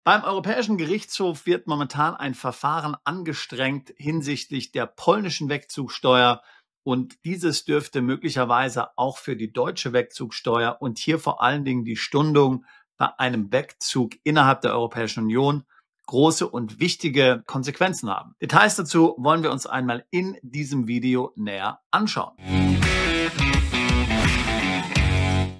Beim Europäischen Gerichtshof wird momentan ein Verfahren angestrengt hinsichtlich der polnischen Wegzugsteuer. Und dieses dürfte möglicherweise auch für die deutsche Wegzugsteuer und hier vor allen Dingen die Stundung bei einem Wegzug innerhalb der Europäischen Union große und wichtige Konsequenzen haben. Details dazu wollen wir uns einmal in diesem Video näher anschauen.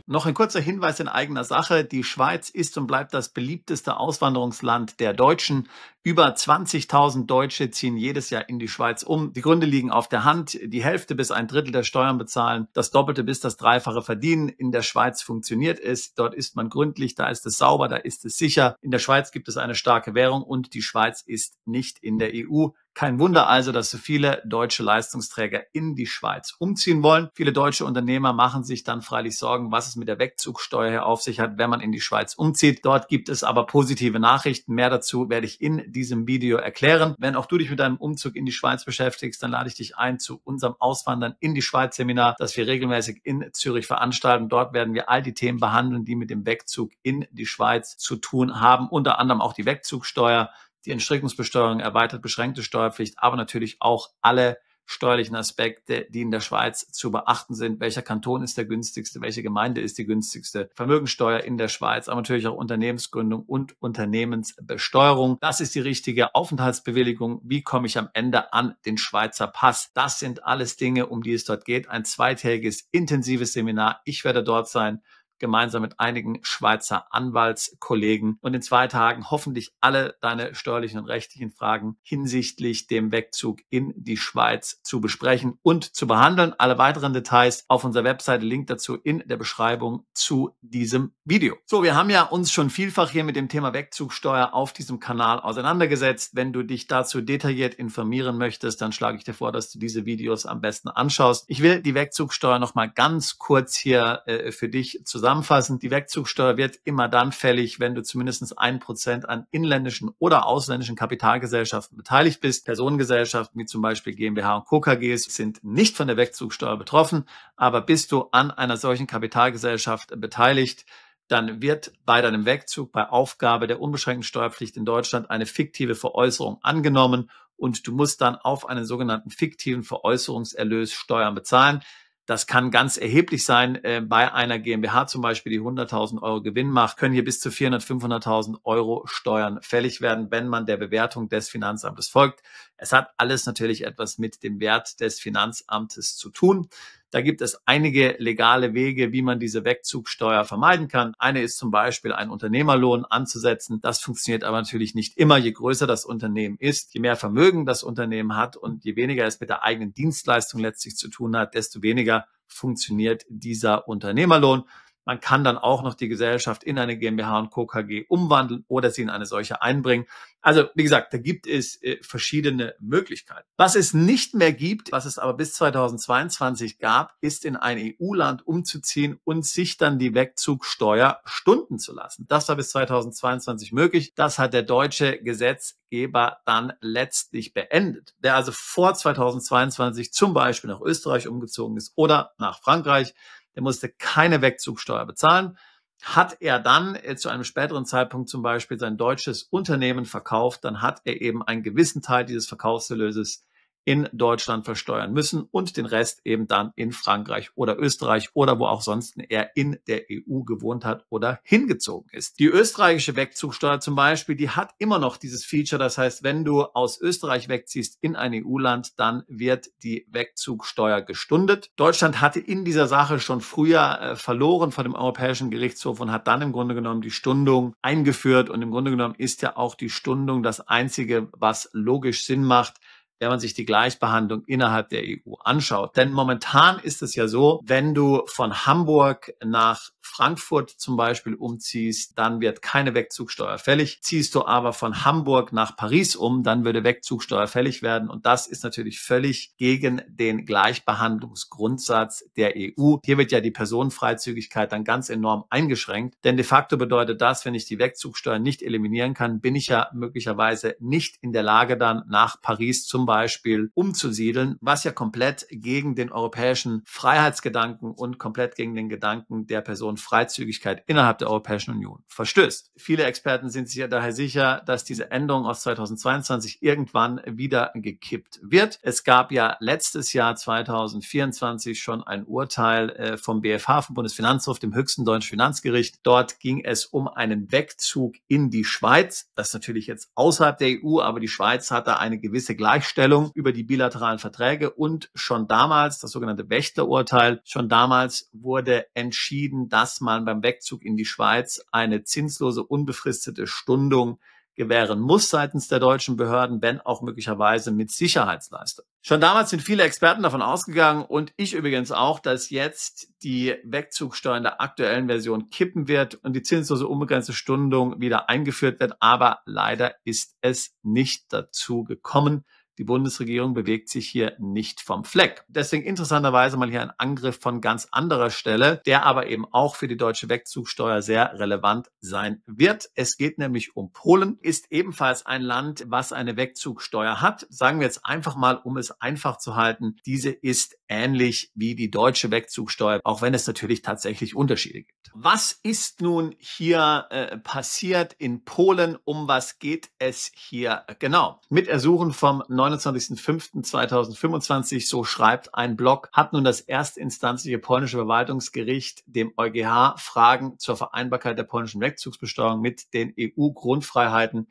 Noch ein kurzer Hinweis in eigener Sache. Die Schweiz ist und bleibt das beliebteste Auswanderungsland der Deutschen. Über 20.000 Deutsche ziehen jedes Jahr in die Schweiz um. Die Gründe liegen auf der Hand. Die Hälfte bis ein Drittel der Steuern bezahlen, das Doppelte bis das Dreifache verdienen. In der Schweiz funktioniert es. Dort ist man gründlich, da ist es sauber, da ist es sicher. In der Schweiz gibt es eine starke Währung und die Schweiz ist nicht in der EU. Kein Wunder also, dass so viele deutsche Leistungsträger in die Schweiz umziehen wollen. Viele deutsche Unternehmer machen sich dann freilich Sorgen, was es mit der Wegzugsteuer hier auf sich hat, wenn man in die Schweiz umzieht. Dort gibt es aber positive Nachrichten. Mehr dazu werde ich in diesem Video erklären. Wenn auch du dich mit deinem Umzug in die Schweiz beschäftigst, dann lade ich dich ein zu unserem Auswandern in die Schweiz Seminar, das wir regelmäßig in Zürich veranstalten. Dort werden wir all die Themen behandeln, die mit dem Wegzug in die Schweiz zu tun haben. Unter anderem auch die Wegzugsteuer, die Entstrickungsbesteuerung, erweitert beschränkte Steuerpflicht, aber natürlich auch alle steuerlichen Aspekte, die in der Schweiz zu beachten sind. Welcher Kanton ist der günstigste? Welche Gemeinde ist die günstigste? Vermögensteuer in der Schweiz, aber natürlich auch Unternehmensgründung und Unternehmensbesteuerung. Das ist die richtige Aufenthaltsbewilligung. Wie komme ich am Ende an den Schweizer Pass? Das sind alles Dinge, um die es dort geht. Ein zweitägiges, intensives Seminar. Ich werde dort sein, gemeinsam mit einigen Schweizer Anwaltskollegen und in 2 Tagen hoffentlich alle deine steuerlichen und rechtlichen Fragen hinsichtlich dem Wegzug in die Schweiz zu besprechen und zu behandeln. Alle weiteren Details auf unserer Webseite, Link dazu in der Beschreibung zu diesem Video. So, wir haben ja uns schon vielfach hier mit dem Thema Wegzugsteuer auf diesem Kanal auseinandergesetzt. Wenn du dich dazu detailliert informieren möchtest, dann schlage ich dir vor, dass du diese Videos am besten anschaust. Ich will die Wegzugsteuer noch mal ganz kurz hier für dich zusammenfassen. Die Wegzugsteuer wird immer dann fällig, wenn du zumindest 1% an inländischen oder ausländischen Kapitalgesellschaften beteiligt bist. Personengesellschaften wie zum Beispiel GmbH und Co. KGs sind nicht von der Wegzugsteuer betroffen, aber bist du an einer solchen Kapitalgesellschaft beteiligt, dann wird bei deinem Wegzug bei Aufgabe der unbeschränkten Steuerpflicht in Deutschland eine fiktive Veräußerung angenommen und du musst dann auf einen sogenannten fiktiven Veräußerungserlös Steuern bezahlen. Das kann ganz erheblich sein. Bei einer GmbH zum Beispiel, die 100.000 Euro Gewinn macht, können hier bis zu 400.000, 500.000 Euro Steuern fällig werden, wenn man der Bewertung des Finanzamtes folgt. Es hat alles natürlich etwas mit dem Wert des Finanzamtes zu tun. Da gibt es einige legale Wege, wie man diese Wegzugsteuer vermeiden kann. Eine ist zum Beispiel, einen Unternehmerlohn anzusetzen. Das funktioniert aber natürlich nicht immer. Je größer das Unternehmen ist, je mehr Vermögen das Unternehmen hat und je weniger es mit der eigenen Dienstleistung letztlich zu tun hat, desto weniger funktioniert dieser Unternehmerlohn. Man kann dann auch noch die Gesellschaft in eine GmbH und Co. KG umwandeln oder sie in eine solche einbringen. Also wie gesagt, da gibt es verschiedene Möglichkeiten. Was es nicht mehr gibt, was es aber bis 2022 gab, ist in ein EU-Land umzuziehen und sich dann die Wegzugsteuer stunden zu lassen. Das war bis 2022 möglich. Das hat der deutsche Gesetzgeber dann letztlich beendet. Wer also vor 2022 zum Beispiel nach Österreich umgezogen ist oder nach Frankreich, der musste keine Wegzugsteuer bezahlen. Hat er dann zu einem späteren Zeitpunkt zum Beispiel sein deutsches Unternehmen verkauft, dann hat er eben einen gewissen Teil dieses Verkaufserlöses in Deutschland versteuern müssen und den Rest eben dann in Frankreich oder Österreich oder wo auch sonst er in der EU gewohnt hat oder hingezogen ist. Die österreichische Wegzugsteuer zum Beispiel, die hat immer noch dieses Feature. Das heißt, wenn du aus Österreich wegziehst in ein EU-Land, dann wird die Wegzugsteuer gestundet. Deutschland hatte in dieser Sache schon früher verloren vor dem Europäischen Gerichtshof und hat dann im Grunde genommen die Stundung eingeführt. Und im Grunde genommen ist ja auch die Stundung das Einzige, was logisch Sinn macht, wenn man sich die Gleichbehandlung innerhalb der EU anschaut. Denn momentan ist es ja so, wenn du von Hamburg nach Frankfurt zum Beispiel umziehst, dann wird keine Wegzugsteuer fällig. Ziehst du aber von Hamburg nach Paris um, dann würde Wegzugsteuer fällig werden. Und das ist natürlich völlig gegen den Gleichbehandlungsgrundsatz der EU. Hier wird ja die Personenfreizügigkeit dann ganz enorm eingeschränkt. Denn de facto bedeutet das, wenn ich die Wegzugsteuer nicht eliminieren kann, bin ich ja möglicherweise nicht in der Lage, dann nach Paris zum Beispiel umzusiedeln, was ja komplett gegen den europäischen Freiheitsgedanken und komplett gegen den Gedanken der Personenfreizügigkeit innerhalb der Europäischen Union verstößt. Viele Experten sind sich ja daher sicher, dass diese Änderung aus 2022 irgendwann wieder gekippt wird. Es gab ja letztes Jahr 2024 schon ein Urteil vom BfH, vom Bundesfinanzhof, dem höchsten deutschen Finanzgericht. Dort ging es um einen Wegzug in die Schweiz. Das ist natürlich jetzt außerhalb der EU, aber die Schweiz hatte eine gewisse Gleichstellung über die bilateralen Verträge und schon damals, das sogenannte Wächtler-Urteil, schon damals wurde entschieden, dass man beim Wegzug in die Schweiz eine zinslose, unbefristete Stundung gewähren muss seitens der deutschen Behörden, wenn auch möglicherweise mit Sicherheitsleistung. Schon damals sind viele Experten davon ausgegangen und ich übrigens auch, dass jetzt die Wegzugsteuer in der aktuellen Version kippen wird und die zinslose unbegrenzte Stundung wieder eingeführt wird. Aber leider ist es nicht dazu gekommen. Die Bundesregierung bewegt sich hier nicht vom Fleck. Deswegen interessanterweise mal hier ein Angriff von ganz anderer Stelle, der aber eben auch für die deutsche Wegzugsteuer sehr relevant sein wird. Es geht nämlich um Polen, ist ebenfalls ein Land, was eine Wegzugsteuer hat. Sagen wir jetzt einfach mal, um es einfach zu halten, diese ist ähnlich wie die deutsche Wegzugsteuer, auch wenn es natürlich tatsächlich Unterschiede gibt. Was ist nun hier passiert in Polen? Um was geht es hier genau? Mit Ersuchen vom 29.05.2025, so schreibt ein Blog, hat nun das erstinstanzliche polnische Verwaltungsgericht dem EuGH Fragen zur Vereinbarkeit der polnischen Wegzugsbesteuerung mit den EU-Grundfreiheiten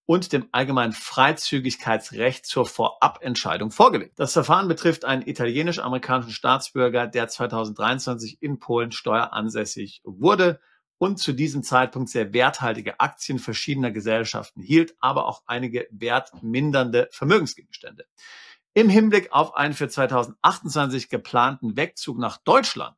und dem allgemeinen Freizügigkeitsrecht zur Vorabentscheidung vorgelegt. Das Verfahren betrifft einen italienisch-amerikanischen Staatsbürger, der 2023 in Polen steueransässig wurde und zu diesem Zeitpunkt sehr werthaltige Aktien verschiedener Gesellschaften hielt, aber auch einige wertmindernde Vermögensgegenstände. Im Hinblick auf einen für 2028 geplanten Wegzug nach Deutschland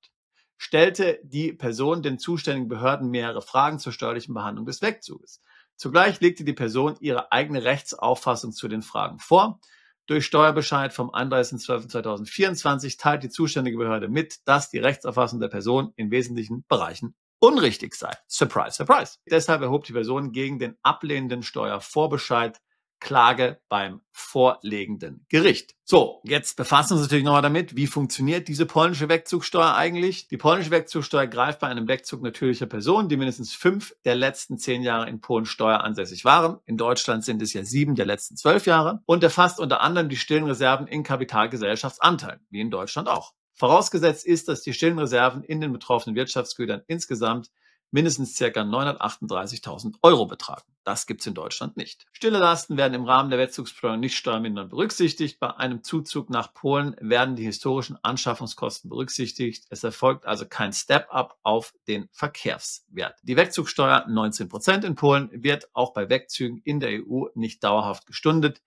stellte die Person den zuständigen Behörden mehrere Fragen zur steuerlichen Behandlung des Wegzuges. Zugleich legte die Person ihre eigene Rechtsauffassung zu den Fragen vor. Durch Steuerbescheid vom 31.12.2024 teilt die zuständige Behörde mit, dass die Rechtsauffassung der Person in wesentlichen Bereichen unrichtig sei. Surprise, surprise. Deshalb erhob die Person gegen den ablehnenden Steuervorbescheid Klage beim vorliegenden Gericht. So, jetzt befassen wir uns natürlich nochmal damit, wie funktioniert diese polnische Wegzugsteuer eigentlich? Die polnische Wegzugsteuer greift bei einem Wegzug natürlicher Personen, die mindestens 5 der letzten 10 Jahre in Polen steueransässig waren. In Deutschland sind es ja 7 der letzten 12 Jahre und erfasst unter anderem die stillen Reserven in Kapitalgesellschaftsanteilen, wie in Deutschland auch. Vorausgesetzt ist, dass die stillen Reserven in den betroffenen Wirtschaftsgütern insgesamt mindestens ca. 938.000 Euro betragen. Das gibt's in Deutschland nicht. Stille Lasten werden im Rahmen der Wegzugsbesteuerung nicht steuermindernd berücksichtigt. Bei einem Zuzug nach Polen werden die historischen Anschaffungskosten berücksichtigt. Es erfolgt also kein Step-up auf den Verkehrswert. Die Wegzugsteuer 19% in Polen wird auch bei Wegzügen in der EU nicht dauerhaft gestundet.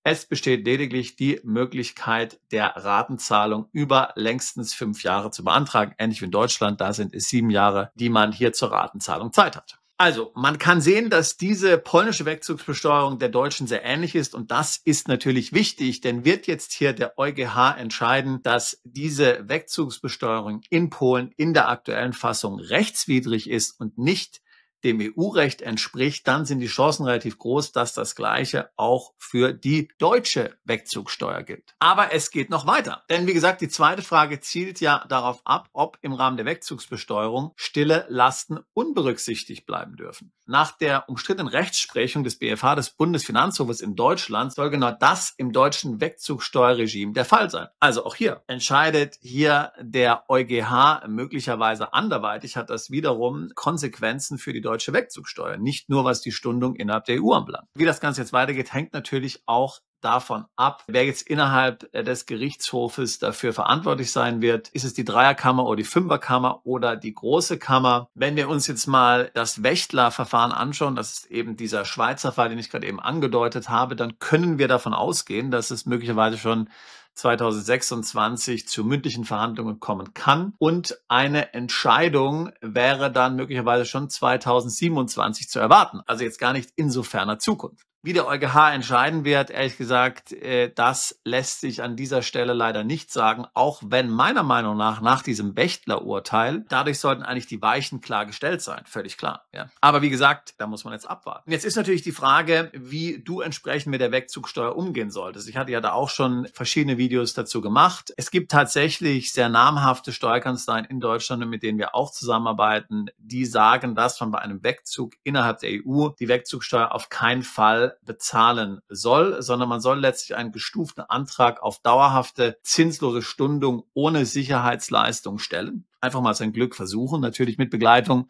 Es besteht lediglich die Möglichkeit der Ratenzahlung über längstens 5 Jahre zu beantragen. Ähnlich wie in Deutschland, da sind es 7 Jahre, die man hier zur Ratenzahlung Zeit hat. Also, man kann sehen, dass diese polnische Wegzugsbesteuerung der deutschen sehr ähnlich ist und das ist natürlich wichtig, denn wird jetzt hier der EuGH entscheiden, dass diese Wegzugsbesteuerung in Polen in der aktuellen Fassung rechtswidrig ist und nicht dem EU-Recht entspricht, dann sind die Chancen relativ groß, dass das Gleiche auch für die deutsche Wegzugsteuer gilt. Aber es geht noch weiter. Denn wie gesagt, die zweite Frage zielt ja darauf ab, ob im Rahmen der Wegzugsbesteuerung stille Lasten unberücksichtigt bleiben dürfen. Nach der umstrittenen Rechtsprechung des BfH, des Bundesfinanzhofes in Deutschland, soll genau das im deutschen Wegzugsteuerregime der Fall sein. Also auch hier entscheidet hier der EuGH möglicherweise anderweitig, hat das wiederum Konsequenzen für die deutsche Wegzugsteuer, nicht nur was die Stundung innerhalb der EU anbelangt. Wie das Ganze jetzt weitergeht, hängt natürlich auch davon ab, wer jetzt innerhalb des Gerichtshofes dafür verantwortlich sein wird. Ist es die Dreierkammer oder die Fünferkammer oder die große Kammer? Wenn wir uns jetzt mal das Wächtler-Verfahren anschauen, das ist eben dieser Schweizer Fall, den ich gerade eben angedeutet habe, dann können wir davon ausgehen, dass es möglicherweise schon 2026 zu mündlichen Verhandlungen kommen kann und eine Entscheidung wäre dann möglicherweise schon 2027 zu erwarten, also jetzt gar nicht in so ferner Zukunft. Wie der EuGH entscheiden wird, ehrlich gesagt, das lässt sich an dieser Stelle leider nicht sagen, auch wenn meiner Meinung nach diesem Wächtler-Urteil, dadurch sollten eigentlich die Weichen klar gestellt sein, völlig klar. Ja. Aber wie gesagt, da muss man jetzt abwarten. Jetzt ist natürlich die Frage, wie du entsprechend mit der Wegzugsteuer umgehen solltest. Ich hatte ja da auch schon verschiedene Videos dazu gemacht. Es gibt tatsächlich sehr namhafte Steuerkanzleien in Deutschland, mit denen wir auch zusammenarbeiten, die sagen, dass man bei einem Wegzug innerhalb der EU die Wegzugsteuer auf keinen Fall bezahlen soll, sondern man soll letztlich einen gestuften Antrag auf dauerhafte zinslose Stundung ohne Sicherheitsleistung stellen. Einfach mal sein Glück versuchen, natürlich mit Begleitung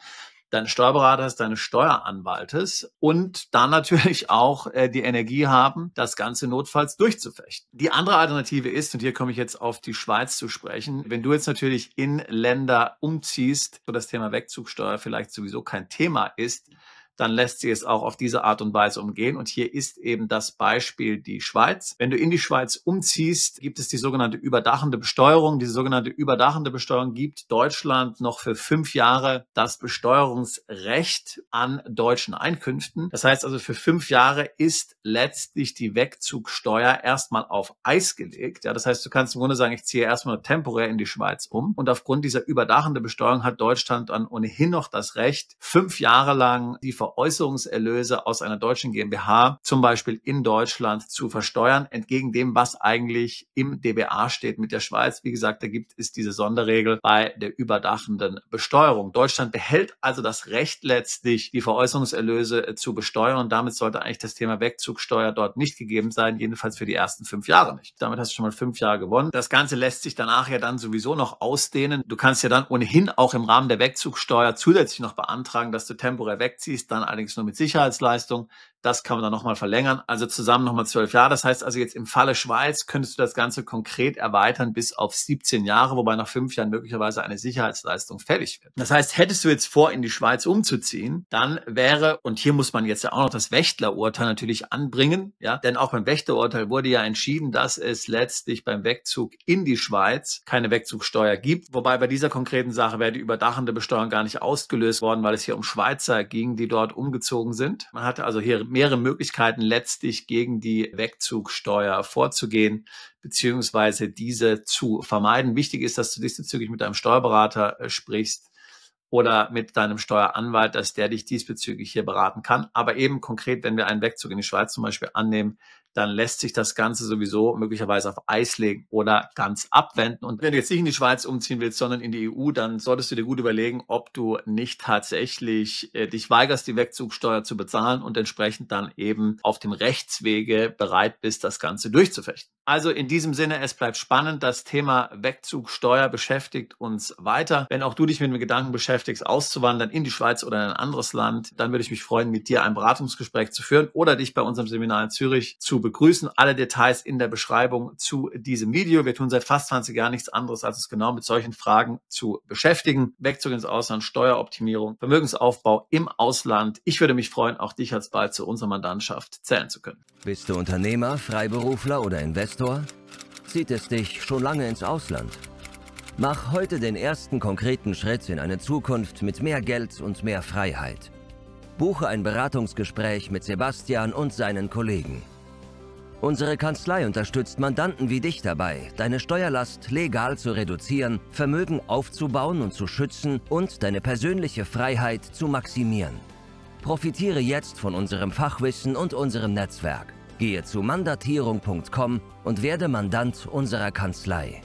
deines Steuerberaters, deines Steueranwaltes und dann natürlich auch die Energie haben, das Ganze notfalls durchzufechten. Die andere Alternative ist, und hier komme ich jetzt auf die Schweiz zu sprechen, wenn du jetzt natürlich in Länder umziehst, wo das Thema Wegzugsteuer vielleicht sowieso kein Thema ist, dann lässt sich es auch auf diese Art und Weise umgehen. Und hier ist eben das Beispiel die Schweiz. Wenn du in die Schweiz umziehst, gibt es die sogenannte überdachende Besteuerung. Diese sogenannte überdachende Besteuerung gibt Deutschland noch für 5 Jahre das Besteuerungsrecht an deutschen Einkünften. Das heißt also, für 5 Jahre ist letztlich die Wegzugsteuer erstmal auf Eis gelegt. Ja, das heißt, du kannst im Grunde sagen, ich ziehe erstmal temporär in die Schweiz um. Und aufgrund dieser überdachenden Besteuerung hat Deutschland dann ohnehin noch das Recht, 5 Jahre lang die Veräußerungserlöse aus einer deutschen GmbH zum Beispiel in Deutschland zu versteuern, entgegen dem, was eigentlich im DBA steht mit der Schweiz. Wie gesagt, da gibt es diese Sonderregel bei der überdachenden Besteuerung. Deutschland behält also das Recht letztlich, die Veräußerungserlöse zu besteuern und damit sollte eigentlich das Thema Wegzugsteuer dort nicht gegeben sein, jedenfalls für die ersten 5 Jahre nicht. Damit hast du schon mal 5 Jahre gewonnen. Das Ganze lässt sich danach ja dann sowieso noch ausdehnen. Du kannst ja dann ohnehin auch im Rahmen der Wegzugsteuer zusätzlich noch beantragen, dass du temporär wegziehst, dann allerdings nur mit Sicherheitsleistung. Das kann man dann nochmal verlängern. Also zusammen nochmal 12 Jahre. Das heißt also jetzt im Falle Schweiz könntest du das Ganze konkret erweitern bis auf 17 Jahre, wobei nach 5 Jahren möglicherweise eine Sicherheitsleistung fällig wird. Das heißt, hättest du jetzt vor, in die Schweiz umzuziehen, dann wäre, und hier muss man jetzt ja auch noch das Wächtler-Urteil natürlich anbringen, ja, denn auch beim Wächtler-Urteil wurde ja entschieden, dass es letztlich beim Wegzug in die Schweiz keine Wegzugsteuer gibt. Wobei bei dieser konkreten Sache wäre die überdachende Besteuerung gar nicht ausgelöst worden, weil es hier um Schweizer ging, die dort umgezogen sind. Man hatte also hier mehrere Möglichkeiten, letztlich gegen die Wegzugsteuer vorzugehen, beziehungsweise diese zu vermeiden. Wichtig ist, dass du diesbezüglich mit deinem Steuerberater sprichst oder mit deinem Steueranwalt, dass der dich diesbezüglich hier beraten kann. Aber eben konkret, wenn wir einen Wegzug in die Schweiz zum Beispiel annehmen, dann lässt sich das Ganze sowieso möglicherweise auf Eis legen oder ganz abwenden. Und wenn du jetzt nicht in die Schweiz umziehen willst, sondern in die EU, dann solltest du dir gut überlegen, ob du nicht tatsächlich dich weigerst, die Wegzugsteuer zu bezahlen und entsprechend dann eben auf dem Rechtswege bereit bist, das Ganze durchzufechten. Also in diesem Sinne, es bleibt spannend. Das Thema Wegzugsteuer beschäftigt uns weiter. Wenn auch du dich mit dem Gedanken beschäftigst, auszuwandern in die Schweiz oder in ein anderes Land, dann würde ich mich freuen, mit dir ein Beratungsgespräch zu führen oder dich bei unserem Seminar in Zürich zu begrüßen. Alle Details in der Beschreibung zu diesem Video. Wir tun seit fast 20 Jahren nichts anderes, als uns genau mit solchen Fragen zu beschäftigen. Wegzug ins Ausland, Steueroptimierung, Vermögensaufbau im Ausland. Ich würde mich freuen, auch dich alsbald zu unserer Mandantschaft zählen zu können. Bist du Unternehmer, Freiberufler oder Investor? Zieht es dich schon lange ins Ausland? Mach heute den ersten konkreten Schritt in eine Zukunft mit mehr Geld und mehr Freiheit. Buche ein Beratungsgespräch mit Sebastian und seinen Kollegen. Unsere Kanzlei unterstützt Mandanten wie dich dabei, deine Steuerlast legal zu reduzieren, Vermögen aufzubauen und zu schützen und deine persönliche Freiheit zu maximieren. Profitiere jetzt von unserem Fachwissen und unserem Netzwerk. Gehe zu mandatierung.com und werde Mandant unserer Kanzlei.